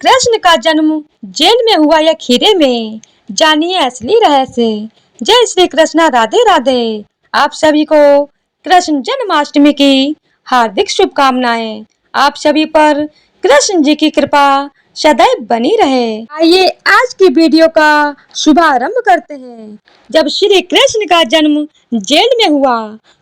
कृष्ण का जन्म जेल में हुआ या खीरे में, जानिए असली रहस्य। जय श्री कृष्णा, राधे राधे। आप सभी को कृष्ण जन्माष्टमी की हार्दिक शुभकामनाएं। आप सभी पर कृष्ण जी की कृपा सदैव बनी रहे। आइए आज की वीडियो का शुभारंभ करते हैं। जब श्री कृष्ण का जन्म जेल में हुआ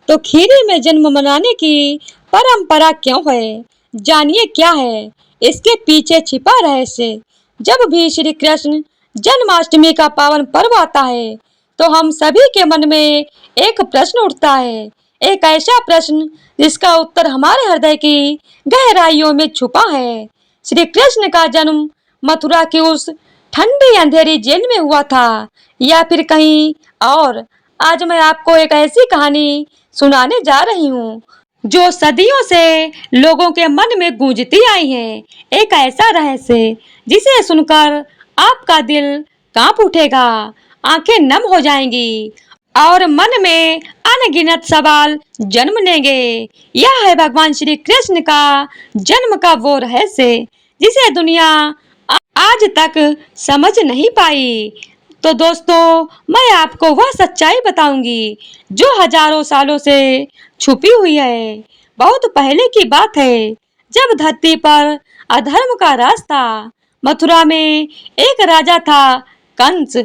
तो खीरे में जन्म मनाने की परंपरा क्यों है, जानिए क्या है इसके पीछे छिपा रहस्य। जब भी श्री कृष्ण जन्माष्टमी का पावन पर्व आता है तो हम सभी के मन में एक प्रश्न उठता है, एक ऐसा प्रश्न जिसका उत्तर हमारे हृदय की गहराइयों में छुपा है। श्री कृष्ण का जन्म मथुरा की उस ठंडी अंधेरी जेल में हुआ था या फिर कहीं और। आज मैं आपको एक ऐसी कहानी सुनाने जा रही हूँ जो सदियों से लोगों के मन में गूंजती आई है। एक ऐसा रहस्य जिसे सुनकर आपका दिल कांप उठेगा, आंखें नम हो जाएंगी और मन में अनगिनत सवाल जन्म लेंगे। यह है भगवान श्री कृष्ण का जन्म का वो रहस्य जिसे दुनिया आज तक समझ नहीं पाई। तो दोस्तों, मैं आपको वह सच्चाई बताऊंगी जो हजारों सालों से छुपी हुई है। बहुत पहले की बात है, जब धरती पर अधर्म का राज था। मथुरा में एक राजा था, कंस।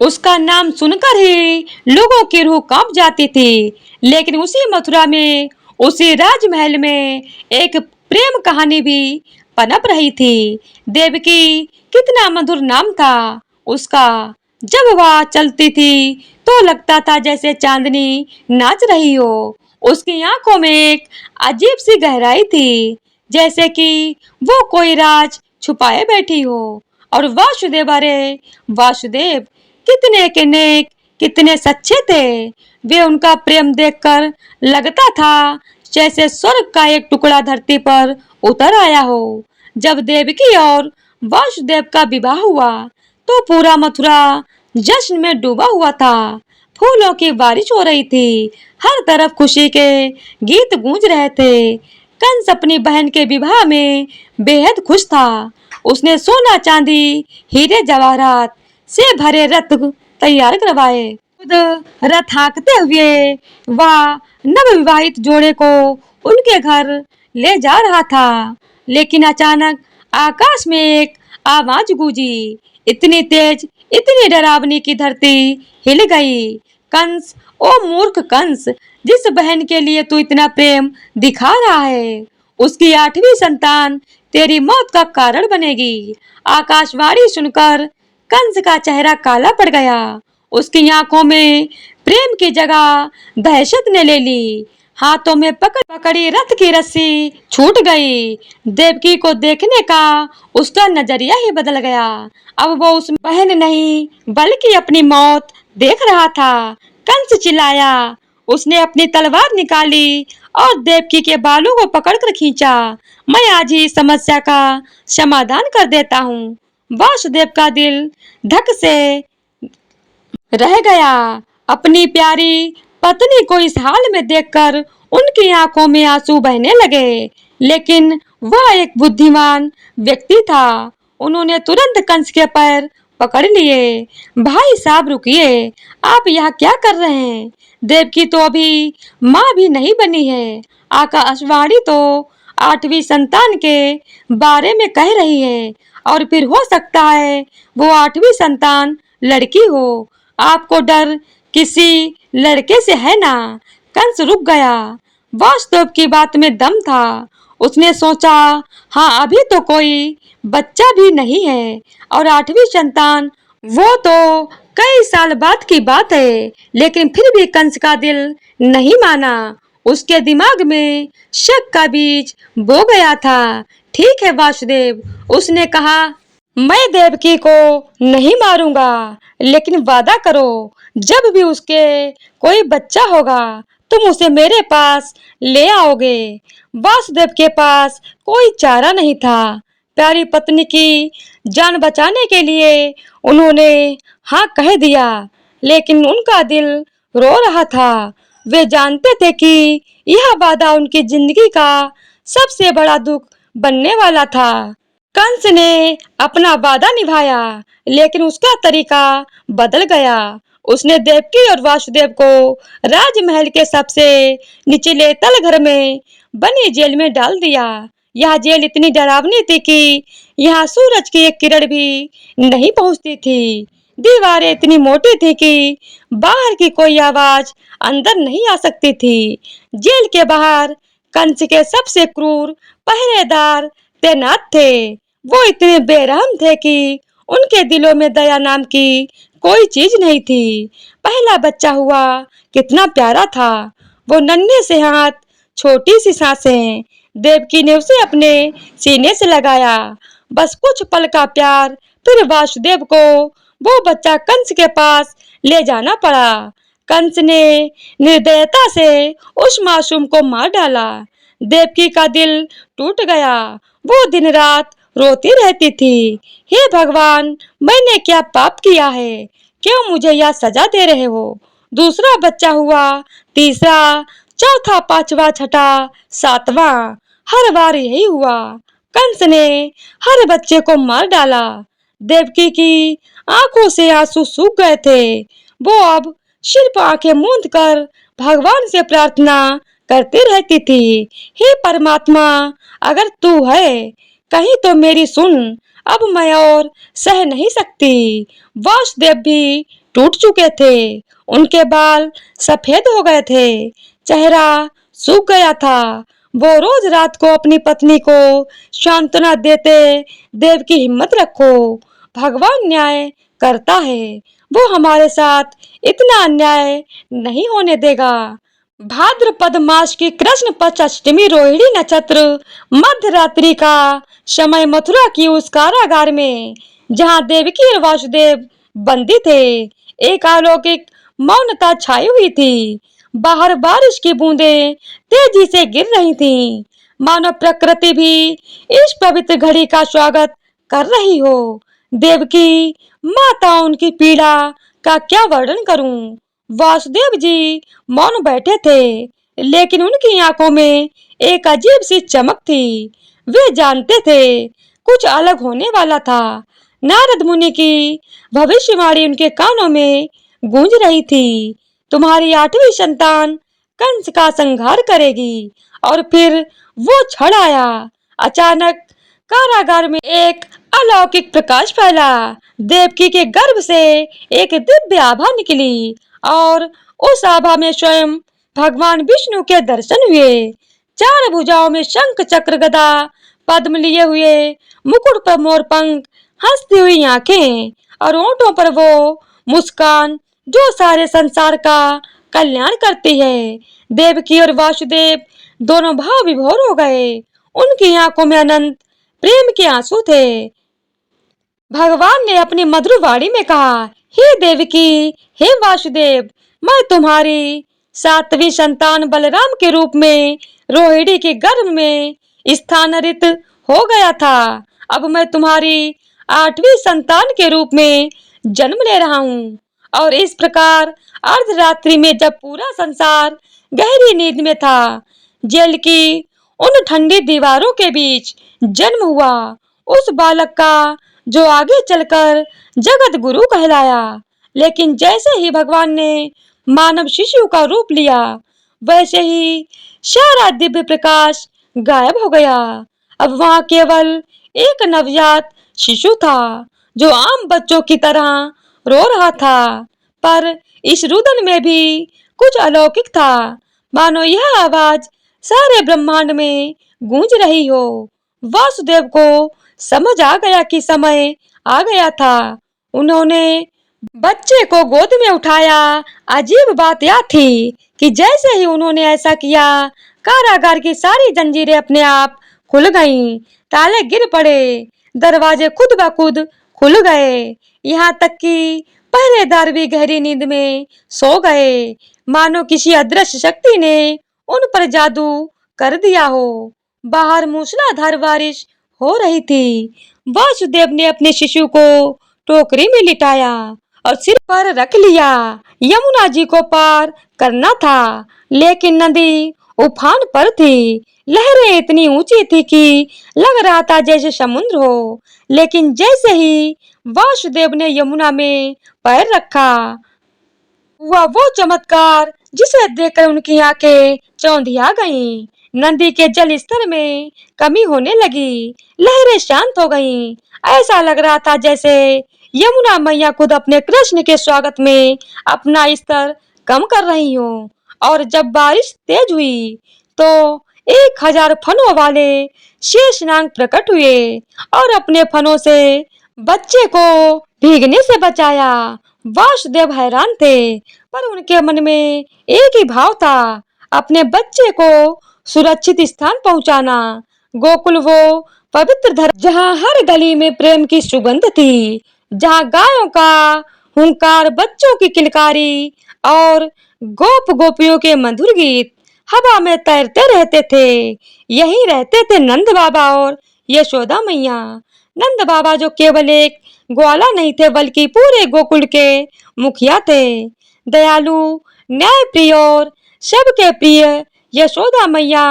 उसका नाम सुनकर ही लोगों की रूह कांप जाती थी। लेकिन उसी मथुरा में, उसी राजमहल में एक प्रेम कहानी भी पनप रही थी। देवकी, कितना मधुर नाम था उसका। जब वह चलती थी तो लगता था जैसे चांदनी नाच रही हो। उसकी आंखों में एक अजीब सी गहराई थी, जैसे कि वो कोई राज छुपाए बैठी हो। और वासुदेव, अरे वासुदेव कितने के नेक, कितने सच्चे थे। वे उनका प्रेम देखकर लगता था जैसे स्वर्ग का एक टुकड़ा धरती पर उतर आया हो। जब देवकी और वासुदेव का विवाह हुआ तो पूरा मथुरा जश्न में डूबा हुआ था। फूलों की बारिश हो रही थी, हर तरफ खुशी के गीत गूंज रहे थे। कंस अपनी बहन के विवाह में बेहद खुश था। उसने सोना चांदी, हीरे जवाहरात से भरे रथ तैयार करवाए। खुद रथ हाँकते हुए वह नवविवाहित जोड़े को उनके घर ले जा रहा था। लेकिन अचानक आकाश में एक आवाज गूंजी, इतनी तेज, इतनी डरावनी की धरती हिल गई। कंस, ओ मूर्ख कंस, जिस बहन के लिए तू इतना प्रेम दिखा रहा है, उसकी 8वीं संतान तेरी मौत का कारण बनेगी। आकाशवाणी सुनकर कंस का चेहरा काला पड़ गया। उसकी आंखों में प्रेम की जगह दहशत ने ले ली। हाथों में पकड़ी रथ की रस्सी छूट गई। देवकी को देखने का उसका नजरिया ही बदल गया। अब वो उस बहन नहीं बल्कि अपनी मौत देख रहा था। कंस चिल्लाया। उसने अपनी तलवार निकाली और देवकी के बालों को पकड़कर खींचा। मैं आज ही इस समस्या का समाधान कर देता हूँ। वासुदेव का दिल धक से रह गया। अपनी प्यारी पत्नी को इस हाल में देखकर उनकी आंखों में आंसू बहने लगे। लेकिन वह एक बुद्धिमान व्यक्ति था। उन्होंने तुरंत कंस के पैर पकड़ लिए। भाई साहब रुकिए, आप यहाँ क्या कर रहे हैं? देवकी तो अभी माँ भी नहीं बनी है। आकाशवाणी तो 8वीं संतान के बारे में कह रही है, और फिर हो सकता है वो 8वीं संतान लड़की हो। आपको डर किसी लड़के से है ना? कंस रुक गया। वास्तव की बात में दम था। उसने सोचा, हाँ अभी तो कोई बच्चा भी नहीं है, और 8वीं संतान वो तो कई साल बाद की बात है। लेकिन फिर भी कंस का दिल नहीं माना। उसके दिमाग में शक का बीज बो गया था। ठीक है वासुदेव, उसने कहा, मैं देवकी को नहीं मारूंगा, लेकिन वादा करो जब भी उसके कोई बच्चा होगा तुम उसे मेरे पास ले आओगे। वासुदेव के पास कोई चारा नहीं था। प्यारी पत्नी की जान बचाने के लिए उन्होंने हाँ कह दिया। लेकिन उनका दिल रो रहा था। वे जानते थे कि यह वादा उनकी जिंदगी का सबसे बड़ा दुख बनने वाला था। कंस ने अपना वादा निभाया, लेकिन उसका तरीका बदल गया। उसने देवकी और वासुदेव को राजमहल के सबसे निचले तल घर में बनी जेल में डाल दिया। यह जेल इतनी डरावनी थी कि यहाँ सूरज की एक किरण भी नहीं पहुंचती थी। दीवारें इतनी मोटी थी कि बाहर की कोई आवाज अंदर नहीं आ सकती थी। जेल के बाहर कंस के सबसे क्रूर पहरेदार तैनात थे। वो इतने बेरहम थे कि उनके दिलों में दया नाम की कोई चीज नहीं थी। पहला बच्चा हुआ कितना प्यारा था। वो नन्हे से हाथ, छोटी सी सांसें। देवकी ने उसे अपने सीने से लगाया। बस कुछ पल का प्यार, फिर वासुदेव को वो बच्चा कंस के पास ले जाना पड़ा। कंस ने निर्दयता से उस मासूम को मार डाला। देवकी का दिल टूट गया। वो दिन रात रोती रहती थी, हे भगवान, मैंने क्या पाप किया है? क्यों मुझे यह सजा दे रहे हो? दूसरा बच्चा हुआ, तीसरा, चौथा, पांचवा, छठा, सातवां। हर बार यही हुआ। कंस ने हर बच्चे को मार डाला। देवकी की आंखों से आंसू सूख गए थे। वो अब सिर्फ आंखें मूंद कर भगवान से प्रार्थना करती रहती थी, हे परमात्मा, अगर तू है कहीं तो मेरी सुन। अब मैं और सह नहीं सकती। वासुदेव भी टूट चुके थे। उनके बाल सफेद हो गए थे, चेहरा सूख गया था। वो रोज रात को अपनी पत्नी को सांत्वना देते, देव की हिम्मत रखो, भगवान न्याय करता है। वो हमारे साथ इतना अन्याय नहीं होने देगा। भाद्रपद मास की कृष्ण पक्ष अष्टमी रोहिणी नक्षत्र, मध्य रात्रि का समय, मथुरा की उस कारागार में जहाँ देवकी और वासुदेव बंदी थे, एक अलौकिक मौनता छाई हुई थी। बाहर बारिश की बूंदें तेजी से गिर रही थीं, मानो प्रकृति भी इस पवित्र घड़ी का स्वागत कर रही हो। देवकी माता, उनकी पीड़ा का क्या वर्णन करूं। वासुदेव जी मौन बैठे थे, लेकिन उनकी आंखों में एक अजीब सी चमक थी। वे जानते थे कुछ अलग होने वाला था। नारद मुनि की भविष्यवाणी उनके कानों में गूंज रही थी, तुम्हारी आठवीं संतान कंस का संहार करेगी। और फिर वो क्षण आया। अचानक कारागार में एक अलौकिक प्रकाश फैला। देवकी के गर्भ से एक दिव्य आभा निकली और उस आभा में स्वयं भगवान विष्णु के दर्शन हुए। चार भुजाओं में शंख, चक्र, गदा, पद्म लिए हुए, मुकुट पर मोर पंख, हंसती हुई आंखें और होंठों पर वो मुस्कान जो सारे संसार का कल्याण करती है। देवकी और वासुदेव दोनों भाव विभोर हो गए। उनकी आंखों में अनंत प्रेम के आंसू थे। भगवान ने अपनी मधुर वाणी में कहा, हे देवकी, हे वासुदेव, मैं तुम्हारी सातवीं संतान बलराम के रूप में रोहिणी के गर्भ में स्थानांतरित हो गया था। अब मैं तुम्हारी आठवीं संतान के रूप में जन्म ले रहा हूँ। और इस प्रकार अर्धरात्रि में, जब पूरा संसार गहरी नींद में था, जेल की उन ठंडी दीवारों के बीच जन्म हुआ उस बालक का जो आगे चलकर जगत गुरु कहलाया। लेकिन जैसे ही भगवान ने मानव शिशु का रूप लिया, वैसे ही सारा दिव्य प्रकाश गायब हो गया। अब वहाँ केवल एक नवजात शिशु था, जो आम बच्चों की तरह रो रहा था। पर इस रुदन में भी कुछ अलौकिक था, मानो यह आवाज सारे ब्रह्मांड में गूंज रही हो। वासुदेव को समझ आ गया कि समय आ गया था। उन्होंने बच्चे को गोद में उठाया। अजीब बात यह थी कि जैसे ही उन्होंने ऐसा किया, कारागार की सारी जंजीरें अपने आप खुल गईं, ताले गिर पड़े, दरवाजे खुद ब खुद खुल गए। यहाँ तक कि पहरेदार भी गहरी नींद में सो गए, मानो किसी अदृश्य शक्ति ने उन पर जादू कर दिया हो। बाहर मूसलाधार बारिश हो रही थी। वासुदेव ने अपने शिशु को टोकरी में लिटाया और सिर पर रख लिया। यमुना जी को पार करना था, लेकिन नदी उफान पर थी। लहरें इतनी ऊंची थी कि लग रहा था जैसे समुद्र हो। लेकिन जैसे ही वासुदेव ने यमुना में पैर रखा, हुआ वो चमत्कार जिसे देखकर उनकी आंखें चौंधिया गईं। नदी के जल स्तर में कमी होने लगी, लहरें शांत हो गईं। ऐसा लग रहा था जैसे यमुना मैया खुद अपने कृष्ण के स्वागत में अपना स्तर कम कर रही हो। और जब बारिश तेज हुई तो 1000 फनों वाले शेषनाग प्रकट हुए और अपने फनों से बच्चे को भीगने से बचाया। वासुदेव हैरान थे, पर उनके मन में एक ही भाव था, अपने बच्चे को सुरक्षित स्थान पहुंचाना। गोकुल वो पवित्र धरती जहाँ हर गली में प्रेम की सुगंध थी, जहाँ गायों का हुंकार, बच्चों की किलकारी और गोप गोपियों के मधुर गीत हवा में तैरते रहते थे। यहीं रहते थे नंद बाबा और यशोदा मैया। नंद बाबा जो केवल एक ग्वाला नहीं थे बल्कि पूरे गोकुल के मुखिया थे। दयालु, न्यायप्रिय और सबके प्रिय यशोदा मैया,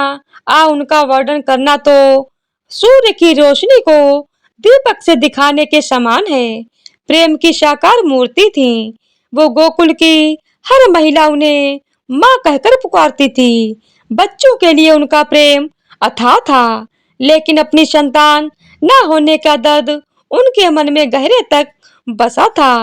उनका वर्णन करना तो सूर्य की रोशनी को दीपक से दिखाने के समान है। प्रेम की साकार मूर्ति थी। वो गोकुल की हर महिला उन्हें माँ कहकर पुकारती थी। बच्चों के लिए उनका प्रेम अथाह था, लेकिन अपनी संतान न होने का दर्द उनके मन में गहरे तक बसा था।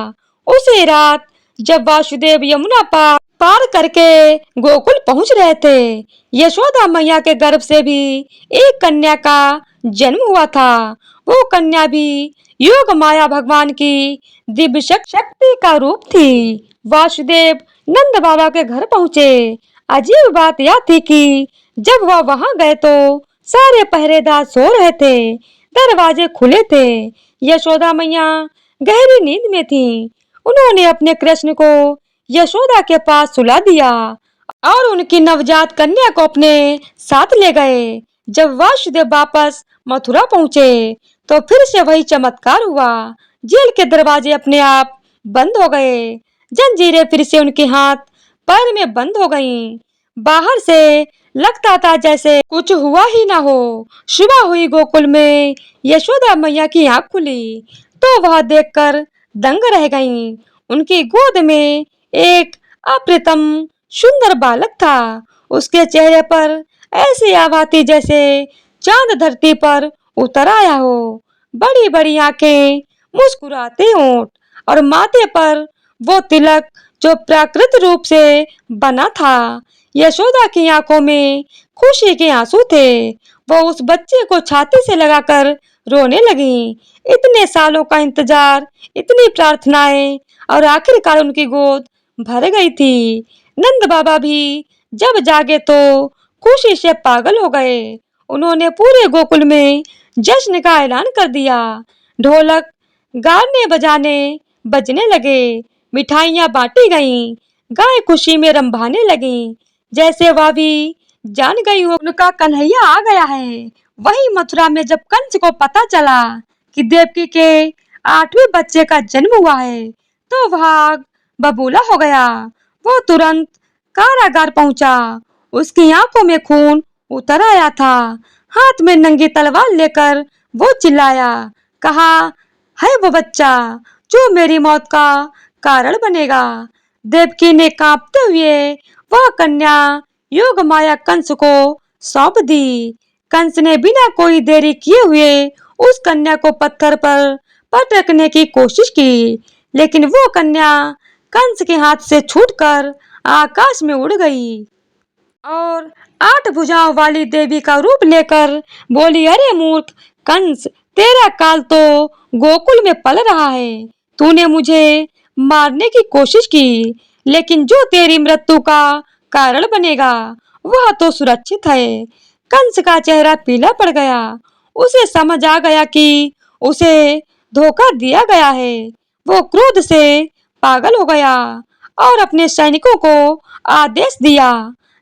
उसी रात जब वासुदेव यमुना पार करके गोकुल पहुंच रहे थे, यशोदा मैया के गर्भ से भी एक कन्या का जन्म हुआ था। वो कन्या भी योग माया भगवान की दिव्य शक्ति का रूप थी। वासुदेव नंद बाबा के घर पहुंचे। अजीब बात यह थी कि जब वह वहां गए तो सारे पहरेदार सो रहे थे, दरवाजे खुले थे। यशोदा मैया गहरी नींद में थी। उन्होंने अपने कृष्ण को यशोदा के पास सुला दिया और उनकी नवजात कन्या को अपने साथ ले गए। जब वासुदेव वापस मथुरा पहुंचे तो फिर से वही चमत्कार हुआ। जेल के दरवाजे अपने आप बंद हो गए। जंजीरें फिर से उनके हाथ पैर में बंद हो गईं। बाहर से लगता था जैसे कुछ हुआ ही ना हो। सुबह हुई, गोकुल में यशोदा मैया की आंख खुली तो वह देखकर दंग रह गईं। उनकी गोद में एक अप्रतिम सुंदर बालक था। उसके चेहरे पर ऐसी आभा थी जैसे चांद धरती पर उतर आया हो। बड़ी बड़ी आंखें, मुस्कुराते होंठ और माथे पर वो तिलक जो प्राकृत रूप से बना था। यशोदा की आंखों में खुशी के आंसू थे। वो उस बच्चे को छाती से लगाकर रोने लगी। इतने सालों का इंतजार, इतनी प्रार्थनाएं और आखिरकार उनकी गोद भर गई थी। नंद बाबा भी जब जागे तो खुशी से पागल हो गए। उन्होंने पूरे गोकुल में जश्न का ऐलान कर दिया। ढोलक, गाने बजाने बजने लगे, मिठाइयाँ बांटी गईं, गाय खुशी में रंभाने लगीं, जैसे वह भी जान गई हो उनका कन्हैया आ गया है। वहीं मथुरा में जब कंस को पता चला कि देवकी के 8वें बच्चे का जन्म हुआ है तो वह आग बबूला हो गया। वो तुरंत कारागार पहुंचा। उसकी आंखों में खून उतर आया था। हाथ में नंगी तलवार लेकर वो चिल्लाया, कहा, है वो बच्चा जो मेरी मौत का कारण बनेगा। देवकी ने कांपते हुए वह कन्या योग माया कंस को सौंप दी। कंस ने बिना कोई देरी किए हुए उस कन्या को पत्थर पर पटकने की कोशिश की, लेकिन वो कन्या कंस के हाथ से छूटकर आकाश में उड़ गई और 8 भुजाओं वाली देवी का रूप लेकर बोली, अरे मूर्ख कंस, तेरा काल तो गोकुल में पल रहा है। तूने मुझे मारने की कोशिश की, लेकिन जो तेरी मृत्यु का कारण बनेगा वह तो सुरक्षित है। कंस का चेहरा पीला पड़ गया। उसे समझ आ गया कि उसे धोखा दिया गया है। वो क्रोध से पागल हो गया और अपने सैनिकों को आदेश दिया,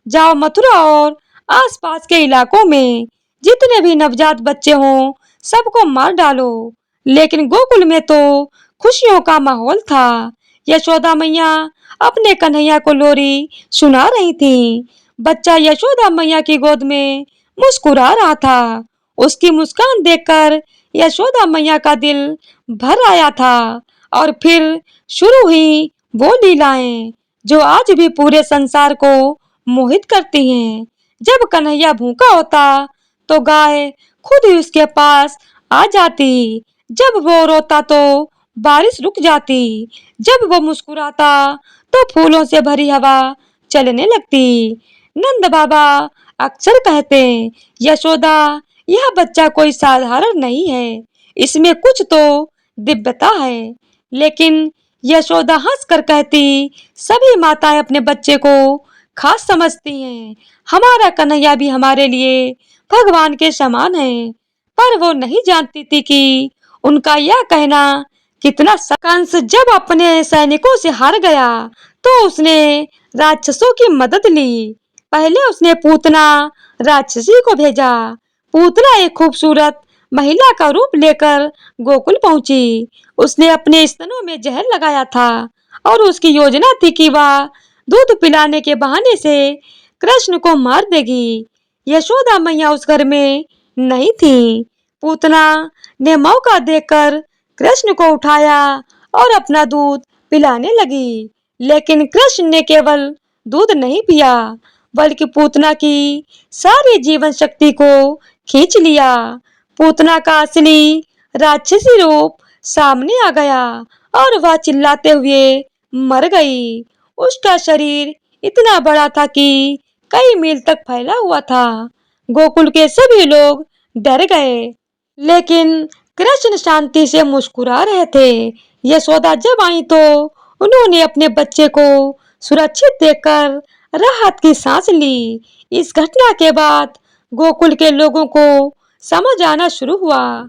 जाओ मथुरा और आसपास के इलाकों में जितने भी नवजात बच्चे हों सबको मार डालो। लेकिन गोकुल में तो खुशियों का माहौल था। यशोदा मैया अपने कन्हैया को लोरी सुना रही थी। बच्चा यशोदा मैया की गोद में मुस्कुरा रहा था। उसकी मुस्कान देखकर यशोदा मैया का दिल भर आया था। और फिर शुरू हुई वो लीलाएं जो आज भी पूरे संसार को मोहित करती हैं। जब कन्हैया भूखा होता तो गाय खुद ही उसके पास आ जाती। जब वो रोता तो बारिश रुक जाती। जब वो मुस्कुराता तो फूलों से भरी हवा चलने लगती। नंद बाबा अक्सर कहते, यशोदा, यह बच्चा कोई साधारण नहीं है, इसमें कुछ तो दिव्यता है। लेकिन यशोदा हंसकर कहती, सभी माताएं अपने बच्चे को खास समझती हैं। हमारा कन्हैया भी हमारे लिए भगवान के समान है। पर वो नहीं जानती थी कि उनका यह कहना कितना कंस जब अपने सैनिकों से हार गया तो उसने राक्षसों की मदद ली। पहले उसने पूतना राक्षसी को भेजा। पूतना एक खूबसूरत महिला का रूप लेकर गोकुल पहुंची। उसने अपने स्तनों में जहर लगाया था और उसकी योजना थी कि वह दूध पिलाने के बहाने से कृष्ण को मार देगी। यशोदा मैया उस घर में नहीं थी। पूतना ने मौका देखकर कृष्ण को उठाया और अपना दूध पिलाने लगी। लेकिन कृष्ण ने केवल दूध नहीं पिया बल्कि पूतना की सारी जीवन शक्ति को खींच लिया। पूतना का असली राक्षसी रूप सामने आ गया और वह चिल्लाते हुए मर गई। उसका शरीर इतना बड़ा था कि कई मील तक फैला हुआ था। गोकुल के सभी लोग डर गए, लेकिन कृष्ण शांति से मुस्कुरा रहे थे। यशोदा जब आई तो उन्होंने अपने बच्चे को सुरक्षित देखकर राहत की सांस ली। इस घटना के बाद गोकुल के लोगों को समझ आना शुरू हुआ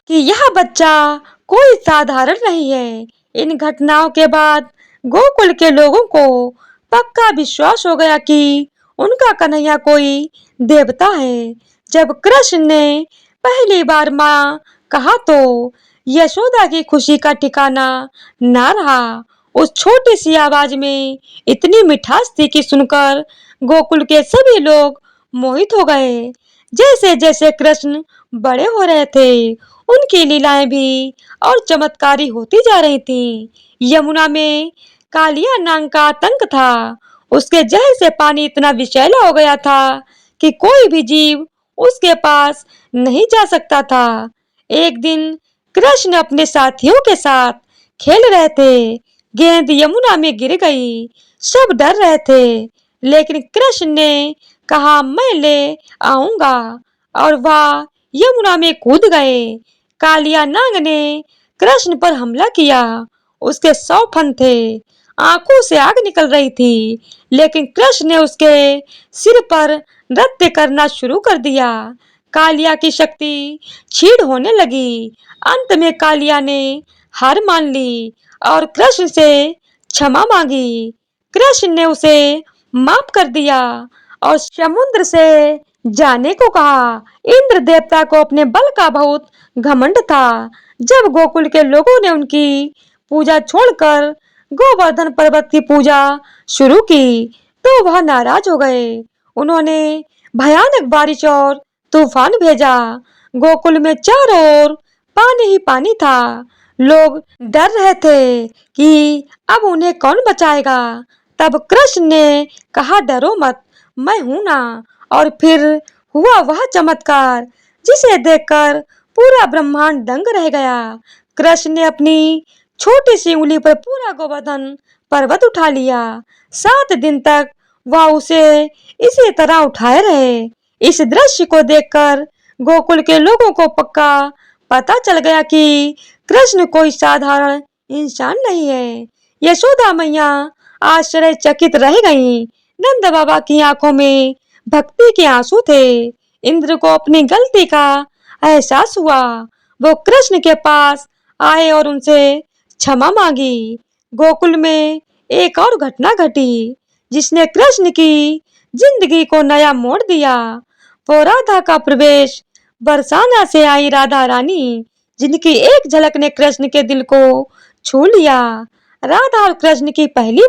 कि यह बच्चा कोई साधारण नहीं है। इन घटनाओं के बाद गोकुल के लोगों को पक्का विश्वास हो गया कि उनका कन्हैया कोई देवता है। जब कृष्ण ने पहली बार माँ कहा तो यशोदा की खुशी का ठिकाना ना रहा। उस छोटी सी आवाज में इतनी मिठास थी कि सुनकर गोकुल के सभी लोग मोहित हो गए। जैसे जैसे कृष्ण बड़े हो रहे थे, उनकी लीलाएं भी और चमत्कारी होती जा रही थीं। यमुना में कालिया नाग का आतंक था। उसके जहर से पानी इतना विषैला हो गया था कि कोई भी जीव उसके पास नहीं जा सकता था। एक दिन कृष्ण अपने साथियों के साथ खेल रहे थे। गेंद यमुना में गिर गई। सब डर रहे थे, लेकिन कृष्ण ने कहा, मैं ले आऊंगा, और वह यमुना में कूद गए। कालिया नाग ने कृष्ण पर हमला किया। उसके 100 फन थे। आंखों से आग निकल रही थी, लेकिन कृष्ण ने उसके सिर पर नृत्य करना शुरू कर दिया। कालिया की शक्ति क्षीण होने लगी। अंत में कालिया ने हार मान ली और कृष्ण से क्षमा मांगी। कृष्ण ने उसे माफ कर दिया और समुद्र से जाने को कहा। इंद्र देवता को अपने बल का बहुत घमंड था। जब गोकुल के लोगों ने उनकी पूजा छोड़कर गोवर्धन पर्वत की पूजा शुरू की तो वह नाराज हो गए। उन्होंने भयानक बारिश और तूफान भेजा। गोकुल में चारों ओर पानी ही पानी था। लोग डर रहे थे कि अब उन्हें कौन बचाएगा। तब कृष्ण ने कहा, डरो मत, मैं हूं ना। और फिर हुआ वह चमत्कार जिसे देखकर पूरा ब्रह्मांड दंग रह गया। कृष्ण ने अपनी छोटी सी उंगली पर पूरा गोवर्धन पर्वत उठा लिया। 7 दिन तक वह उसे इसी तरह उठाए रहे। इस दृश्य को देखकर गोकुल के लोगों को पक्का पता चल गया कि कृष्ण कोई साधारण इंसान नहीं है। यशोदा मैया आश्चर्यचकित रह गईं। नंद बाबा की आंखों में भक्ति के आंसू थे। इंद्र को अपनी गलती का एहसास हुआ। वो कृष्ण के पास आए और उनसे क्षमा मांगी। गोकुल में एक और घटना घटी जिसने कृष्ण की जिंदगी को नया मोड़ दिया। वो राधा का प्रवेश। बरसाना से आई राधा रानी, जिनकी एक झलक ने कृष्ण के दिल को छू लिया। राधा और कृष्ण की पहली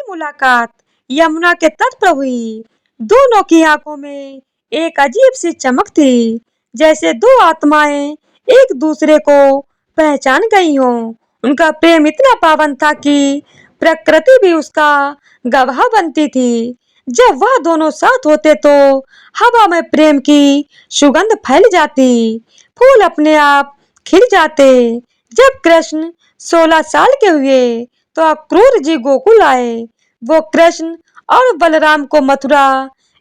मुलाकात। यमुना के तट पर हुई। दोनों की आंखों में एक अजीब सी चमक थी, जैसे दो आत्माएं एक दूसरे को पहचान गई हों। उनका प्रेम इतना पावन था कि प्रकृति भी उसका गवाह बनती थी। जब वह दोनों साथ होते तो हवा में प्रेम की सुगंध फैल जाती, फूल अपने आप खिल जाते। जब कृष्ण 16 साल के हुए तो अक्रूर जी गोकुल आए। वो कृष्ण और बलराम को मथुरा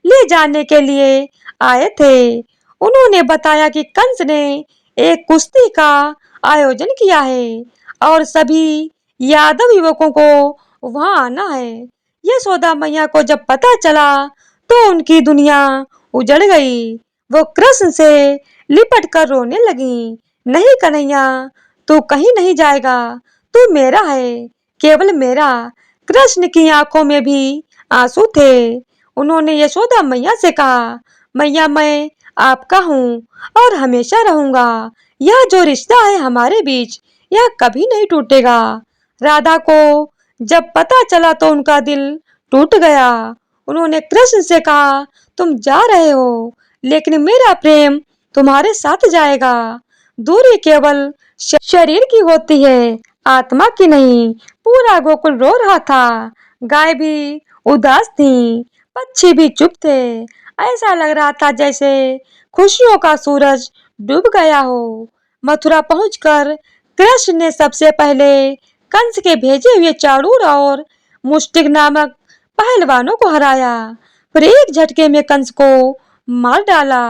ले जाने के लिए आए थे। उन्होंने बताया कि कंस ने एक कुश्ती का आयोजन किया है और सभी यादव युवकों को वहां आना है। यशोदा मैया को जब पता चला तो उनकी दुनिया उजड़ गई। वो कृष्ण से लिपट कर रोने लगी। नहीं कन्हैया, तू कहीं नहीं जाएगा, तू मेरा है, केवल मेरा। कृष्ण की आंखों में भी आंसू थे। उन्होंने यशोदा मैया से कहा, मैया मैं आपका हूँ और हमेशा रहूंगा। यह जो रिश्ता है हमारे बीच, यह कभी नहीं टूटेगा। राधा को जब पता चला तो उनका दिल टूट गया। उन्होंने कृष्ण से कहा, तुम जा रहे हो, लेकिन मेरा प्रेम तुम्हारे साथ जाएगा। दूरी केवल शरीर की होती है, आत्मा की नहीं। पूरा गोकुल रो रहा था। गाय भी उदास थी, पक्षी भी चुप थे। ऐसा लग रहा था जैसे खुशियों का सूरज डूब गया हो। मथुरा पहुंचकर कृष्ण ने सबसे पहले कंस के भेजे हुए चाणूर और मुष्टिक नामक पहलवानों को हराया। फिर एक झटके में कंस को मार डाला।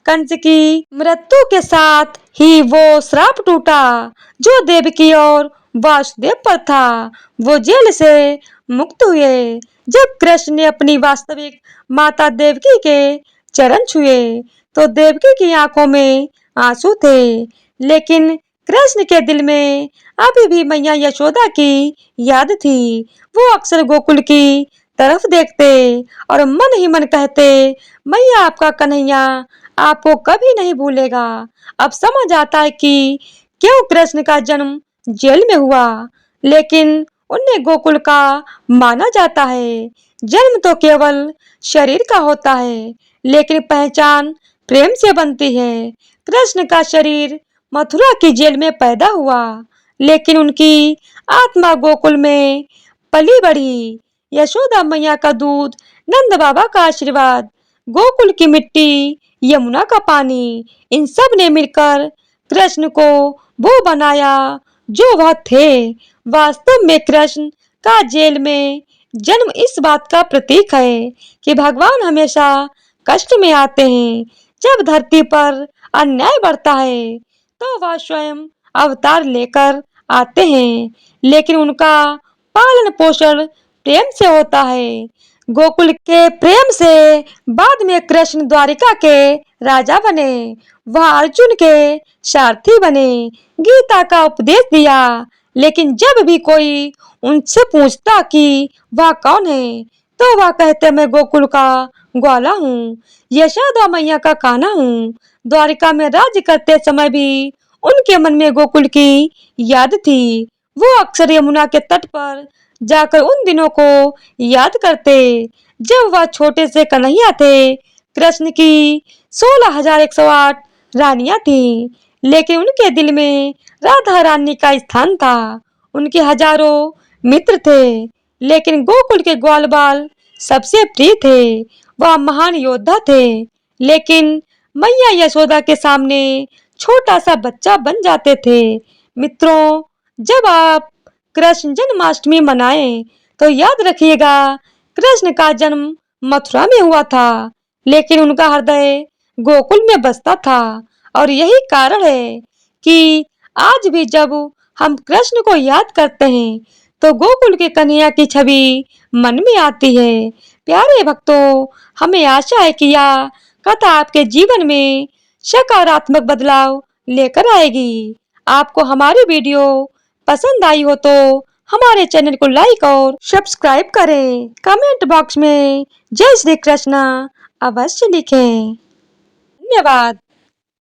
कंस की मृत्यु के साथ ही वो श्राप टूटा जो देवकी और वासुदेव पर था। वो जेल से मुक्त हुए जब कृष्ण ने अपनी वास्तविक माता देवकी के चरण छुए तो देवकी की आंखों में आंसू थे, लेकिन कृष्ण के दिल में अभी भी मैया यशोदा की याद थी। वो अक्सर गोकुल की तरफ देखते और मन ही मन कहते, मैया आपका कन्हैया आपको कभी नहीं भूलेगा। अब समझ आता है कि क्यों कृष्ण का जन्म जेल में हुआ, लेकिन उन्हें गोकुल का माना जाता है। जन्म तो केवल शरीर का होता है, लेकिन पहचान प्रेम से बनती है। कृष्ण का शरीर मथुरा की जेल में पैदा हुआ, लेकिन उनकी आत्मा गोकुल में पली बढ़ी। यशोदा मैया का दूध, नंद बाबा का आशीर्वाद, गोकुल की मिट्टी, यमुना का पानी, इन सब ने मिलकर कृष्ण को वो बनाया जो वह थे। वास्तव में कृष्ण का जेल में जन्म इस बात का प्रतीक है कि भगवान हमेशा कष्ट में आते हैं। जब धरती पर अन्याय बढ़ता है तो वह स्वयं अवतार लेकर आते हैं, लेकिन उनका पालन पोषण प्रेम से होता है। गोकुल के प्रेम से बाद में कृष्ण द्वारिका के राजा बने। वह अर्जुन के सारथी बने, गीता का उपदेश दिया। लेकिन जब भी कोई उनसे पूछता कि वह कौन है, तो वह कहते मैं गोकुल का ग्वाला हूँ, यशोदा मैया का कान्हा हूँ। द्वारिका में राज्य करते समय भी उनके मन में गोकुल की याद थी। वो अक्सर यमुना के तट पर जाकर उन दिनों को याद करते जब वह छोटे से कन्हैया थे। कृष्ण की 16,108 रानियां थीं, लेकिन उनके दिल में राधा रानी का स्थान था। उनके हजारों मित्र थे, लेकिन गोकुल के ग्वाल बाल सबसे प्रिय थे। वह महान योद्धा थे, लेकिन मैया यशोदा के सामने छोटा सा बच्चा बन जाते थे। मित्रों, जब आप कृष्ण जन्माष्टमी मनाएं तो याद रखिएगा कृष्ण का जन्म मथुरा में हुआ था, लेकिन उनका हृदय गोकुल में बसता था। और यही कारण है कि आज भी जब हम कृष्ण को याद करते हैं तो गोकुल के कन्हैया की छवि मन में आती है। प्यारे भक्तों, हमें आशा है कि यह कथा आपके जीवन में सकारात्मक बदलाव लेकर आएगी। आपको हमारी वीडियो पसंद आई हो तो हमारे चैनल को लाइक और सब्सक्राइब करें। कमेंट बॉक्स में जय श्री कृष्णा अवश्य लिखें। धन्यवाद।